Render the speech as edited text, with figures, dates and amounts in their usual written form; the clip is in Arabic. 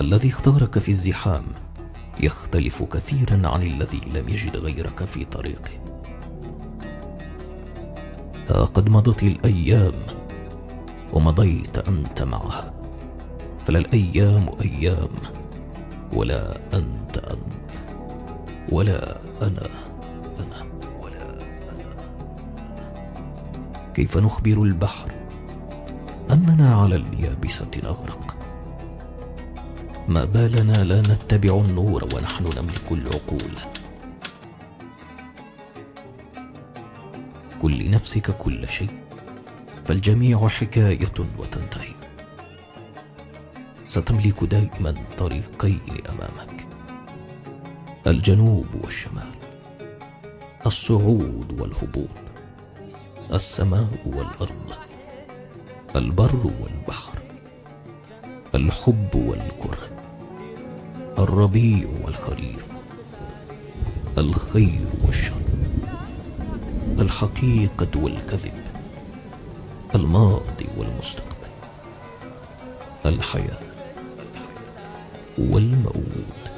الذي اختارك في الزحام يختلف كثيرا عن الذي لم يجد غيرك في طريقه. ها قد مضت الأيام ومضيت أنت معها، فلا الأيام أيام ولا أنت ولا أنا. كيف نخبر البحر أننا على اليابسة نغرق؟ ما بالنا لا نتبع النور ونحن نملك العقول؟ كن لنفسك كل شيء، فالجميع حكاية وتنتهي. ستملك دائما طريقين أمامك، الجنوب والشمال، الصعود والهبوط، السماء والأرض، البر والبحر، الحب والكره، الربيع والخريف، الخير والشر، الحقيقة والكذب، الماضي والمستقبل، الحياة والموت.